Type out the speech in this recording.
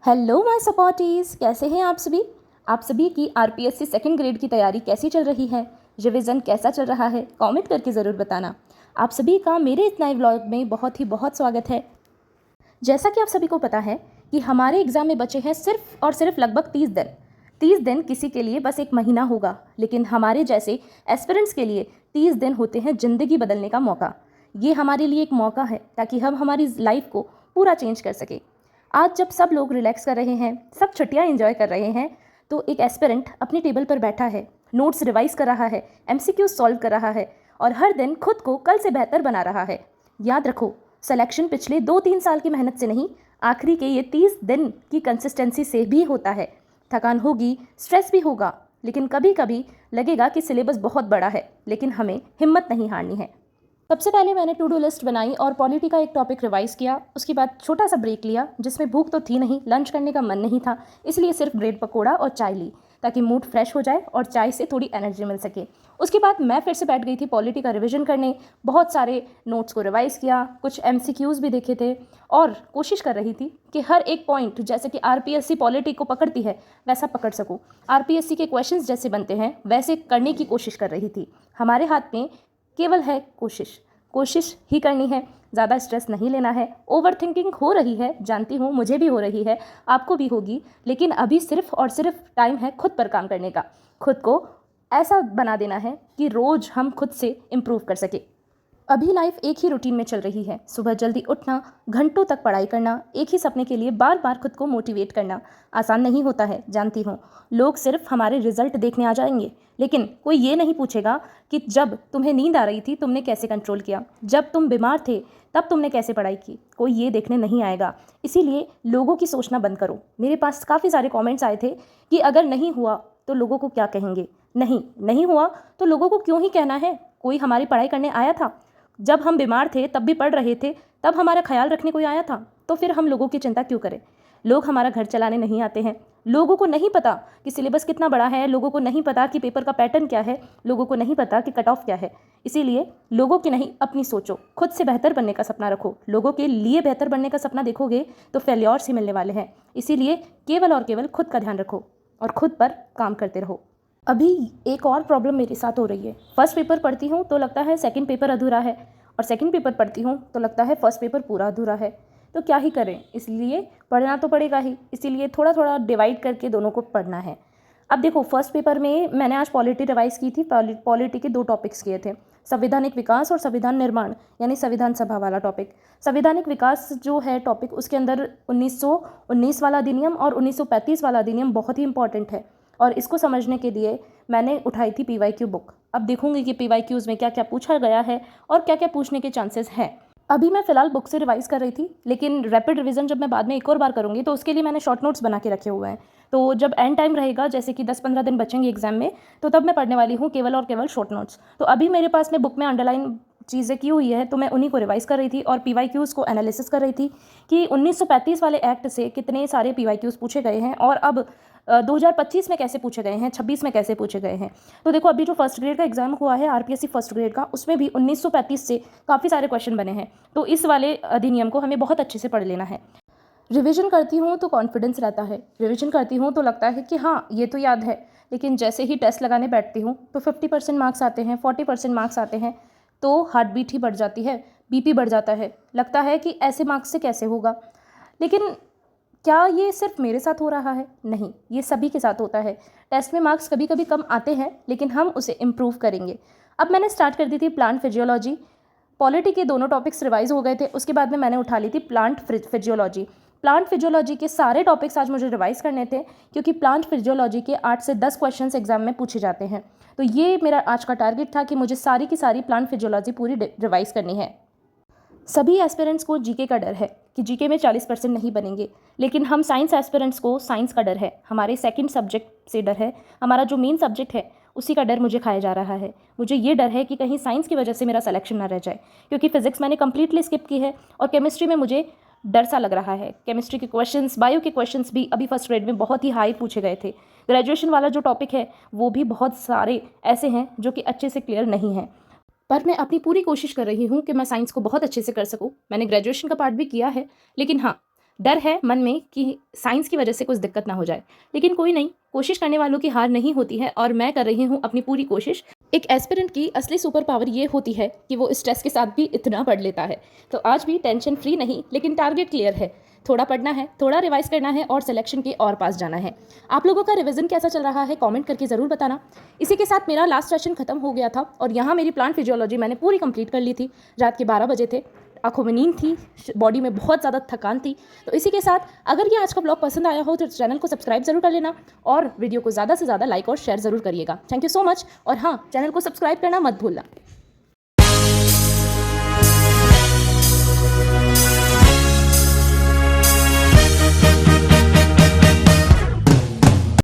Hello my सपोर्टीज, कैसे हैं आप सभी की आरपीएससी सेकंड ग्रेड की तैयारी कैसी चल रही है। रिवीजन कैसा चल रहा है, कमेंट करके ज़रूर बताना। आप सभी का मेरे इस नए व्लॉग में बहुत स्वागत है। जैसा कि आप सभी को पता है कि हमारे एग्ज़ाम में बचे हैं सिर्फ और सिर्फ लगभग 30 दिन। 30 दिन किसी के लिए बस एक महीना होगा, लेकिन हमारे जैसे एस्पिरेंट्स के लिए 30 दिन होते हैं ज़िंदगी बदलने का मौका। ये हमारे लिए एक मौका है ताकि हम हमारी लाइफ को पूरा चेंज कर सके। आज जब सब लोग रिलैक्स कर रहे हैं, सब छुट्टियां एंजॉय कर रहे हैं, तो एक एस्पिरेंट अपनी टेबल पर बैठा है, नोट्स रिवाइज कर रहा है, एमसीक्यू सॉल्व कर रहा है और हर दिन खुद को कल से बेहतर बना रहा है। याद रखो, सिलेक्शन पिछले 2-3 साल की मेहनत से नहीं, आखिरी के ये 30 दिन की कंसिस्टेंसी से भी होता है। थकान होगी, स्ट्रेस भी होगा, लेकिन कभी कभी लगेगा कि सिलेबस बहुत बड़ा है, लेकिन हमें हिम्मत नहीं हारनी है। सबसे पहले मैंने टू डू लिस्ट बनाई और पॉलिटी का एक टॉपिक रिवाइज किया। उसके बाद छोटा सा ब्रेक लिया, जिसमें भूख तो थी नहीं, लंच करने का मन नहीं था, इसलिए सिर्फ ब्रेड पकौड़ा और चाय ली ताकि मूड फ्रेश हो जाए और चाय से थोड़ी एनर्जी मिल सके। उसके बाद मैं फिर से बैठ गई थी पॉलिटी का रिवीजन करने। बहुत सारे नोट्स को रिवाइज़ किया, कुछ एमसीक्यूज़ भी देखे थे और कोशिश कर रही थी कि हर एक पॉइंट जैसे कि आरपीएससी पॉलिटी को पकड़ती है वैसा पकड़ सकूँ। आरपीएससी के क्वेश्चंस जैसे बनते हैं वैसे करने की कोशिश कर रही थी। हमारे हाथ में केवल है कोशिश ही करनी है, ज़्यादा स्ट्रेस नहीं लेना है। ओवर थिंकिंग हो रही है, जानती हूँ, मुझे भी हो रही है, आपको भी होगी, लेकिन अभी सिर्फ और सिर्फ टाइम है खुद पर काम करने का। खुद को ऐसा बना देना है कि रोज़ हम खुद से इम्प्रूव कर सके। अभी लाइफ एक ही रूटीन में चल रही है, सुबह जल्दी उठना, घंटों तक पढ़ाई करना, एक ही सपने के लिए बार बार खुद को मोटिवेट करना आसान नहीं होता है, जानती हूँ। लोग सिर्फ हमारे रिजल्ट देखने आ जाएंगे, लेकिन कोई ये नहीं पूछेगा कि जब तुम्हें नींद आ रही थी तुमने कैसे कंट्रोल किया, जब तुम बीमार थे तब तुमने कैसे पढ़ाई की, कोई ये देखने नहीं आएगा। इसीलिए लोगों की सोचना बंद करो। मेरे पास काफ़ी सारे कमेंट्स आए थे कि अगर नहीं हुआ तो लोगों को क्या कहेंगे। नहीं हुआ तो लोगों को क्यों ही कहना है। कोई हमारी पढ़ाई करने आया था, जब हम बीमार थे तब भी पढ़ रहे थे, तब हमारा ख्याल रखने कोई आया था, तो फिर हम लोगों की चिंता क्यों करें। लोग हमारा घर चलाने नहीं आते हैं। लोगों को नहीं पता कि सिलेबस कितना बड़ा है, लोगों को नहीं पता कि पेपर का पैटर्न क्या है, लोगों को नहीं पता कि कट ऑफ क्या है। इसीलिए लोगों की नहीं, अपनी सोचो, खुद से बेहतर बनने का सपना रखो। लोगों के लिए बेहतर बनने का सपना देखोगे तो फेल्योर्स ही मिलने वाले हैं। इसीलिए केवल और केवल खुद का ध्यान रखो और खुद पर काम करते रहो। अभी एक और प्रॉब्लम मेरे साथ हो रही है। फर्स्ट पेपर पढ़ती हूँ तो लगता है सेकंड पेपर अधूरा है, और सेकंड पेपर पढ़ती हूँ तो लगता है फर्स्ट पेपर पूरा अधूरा है। तो क्या ही करें, इसलिए पढ़ना तो पड़ेगा ही, इसीलिए थोड़ा थोड़ा डिवाइड करके दोनों को पढ़ना है। अब देखो, फर्स्ट पेपर में मैंने आज पॉलिटी रिवाइज की थी। पॉलिटी के 2 टॉपिक्स किए थे, संवैधानिक विकास और संविधान निर्माण, यानी संविधान सभा वाला टॉपिक। संवैधानिक विकास जो है टॉपिक, उसके अंदर 1919 वाला अधिनियम और 1935 वाला अधिनियम बहुत ही इंपॉर्टेंट है, और इसको समझने के लिए मैंने उठाई थी पीवाईक्यू बुक। अब देखूंगी कि पीवाईक्यूज़ में क्या क्या पूछा गया है और क्या क्या पूछने के चांसेस हैं। अभी मैं फ़िलहाल बुक से रिवाइज़ कर रही थी, लेकिन रैपिड रिवीजन जब मैं बाद में एक और बार करूँगी तो उसके लिए मैंने शॉर्ट नोट्स बना के रखे हुए हैं। तो जब एंड टाइम रहेगा, जैसे कि 10-15 दिन बचेंगे एग्जाम में, तो तब मैं पढ़ने वाली हूँ केवल और केवल शॉर्ट नोट्स। तो अभी मेरे पास में बुक में अंडरलाइन चीज़ें की हुई है, तो मैं उन्हीं को रिवाइज़ कर रही थी और पीवाईक्यूज़ को एनालिसिस कर रही थी कि 1935 वाले एक्ट से कितने सारे पीवाईक्यूज़ पूछे गए हैं और अब 2025 में कैसे पूछे गए हैं, 26 में कैसे पूछे गए हैं। तो देखो, अभी जो फर्स्ट ग्रेड का एग्जाम हुआ है आरपीएससी फर्स्ट ग्रेड का, उसमें भी 1935 से काफ़ी सारे क्वेश्चन बने हैं। तो इस वाले अधिनियम को हमें बहुत अच्छे से पढ़ लेना है। रिवीजन करती हूँ तो कॉन्फिडेंस रहता है, रिवीजन करती हूँ तो लगता है कि हाँ ये तो याद है, लेकिन जैसे ही टेस्ट लगाने बैठती हूँ तो 50% मार्क्स आते हैं, 40% मार्क्स आते हैं, तो हार्ट बीट ही बढ़ जाती है, बीपी बढ़ जाता है। लगता है कि ऐसे मार्क्स से कैसे होगा। लेकिन क्या ये सिर्फ मेरे साथ हो रहा है? नहीं, ये सभी के साथ होता है। टेस्ट में मार्क्स कभी कभी कम आते हैं, लेकिन हम उसे इम्प्रूव करेंगे। अब मैंने स्टार्ट कर दी थी प्लांट फिजियोलॉजी। पॉलिटी के दोनों टॉपिक्स रिवाइज हो गए थे, उसके बाद में मैंने उठा ली थी प्लांट फिजियोलॉजी। प्लांट फिजियोलॉजी के सारे टॉपिक्स आज मुझे रिवाइज करने थे, क्योंकि प्लांट फिजियोलॉजी के 8 से 10 क्वेश्चंस एग्जाम में पूछे जाते हैं। तो ये मेरा आज का टारगेट था कि मुझे सारी की सारी प्लांट फिजियोलॉजी पूरी रिवाइज करनी है। सभी एस्पिरेंट्स को जीके का डर है कि जीके में 40% नहीं बनेंगे, लेकिन हम साइंस एस्पिरेंट्स को साइंस का डर है, हमारे सेकंड सब्जेक्ट से डर है, हमारा जो मेन सब्जेक्ट है उसी का डर मुझे खाया जा रहा है। मुझे ये डर है कि कहीं साइंस की वजह से मेरा सिलेक्शन ना रह जाए, क्योंकि फिजिक्स मैंने कंप्लीटली स्किप की है और केमिस्ट्री में मुझे डर सा लग रहा है। केमिस्ट्री के क्वेश्चंस, बायो के क्वेश्चंस भी अभी फर्स्ट ग्रेड में बहुत ही हाई पूछे गए थे। ग्रेजुएशन वाला जो टॉपिक है वो भी बहुत सारे ऐसे हैं जो कि अच्छे से क्लियर नहीं हैं, पर मैं अपनी पूरी कोशिश कर रही हूँ कि मैं साइंस को बहुत अच्छे से कर सकूँ। मैंने ग्रेजुएशन का पार्ट भी किया है, लेकिन हाँ, डर है मन में कि साइंस की वजह से कुछ दिक्कत ना हो जाए, लेकिन कोई नहीं, कोशिश करने वालों की हार नहीं होती है और मैं कर रही हूँ अपनी पूरी कोशिश। एक एस्पिरेंट की असली सुपर पावर ये होती है कि वो स्ट्रेस के साथ भी इतना पढ़ लेता है। तो आज भी टेंशन फ्री नहीं, लेकिन टारगेट क्लियर है। थोड़ा पढ़ना है, थोड़ा रिवाइज करना है और सिलेक्शन के और पास जाना है। आप लोगों का रिवीजन कैसा चल रहा है कमेंट करके ज़रूर बताना। इसी के साथ मेरा लास्ट सेशन खत्म हो गया था और यहाँ मेरी प्लांट फिजियोलॉजी मैंने पूरी कंप्लीट कर ली थी। रात के 12 बजे थे, आंखों में नींद थी, बॉडी में बहुत ज़्यादा थकान थी। तो इसी के साथ अगर ये आज का ब्लॉग पसंद आया हो तो चैनल को सब्सक्राइब ज़रूर कर लेना और वीडियो को ज़्यादा से ज़्यादा लाइक और शेयर ज़रूर करिएगा। Thank you so much. और हाँ, चैनल को सब्सक्राइब करना मत भूलना।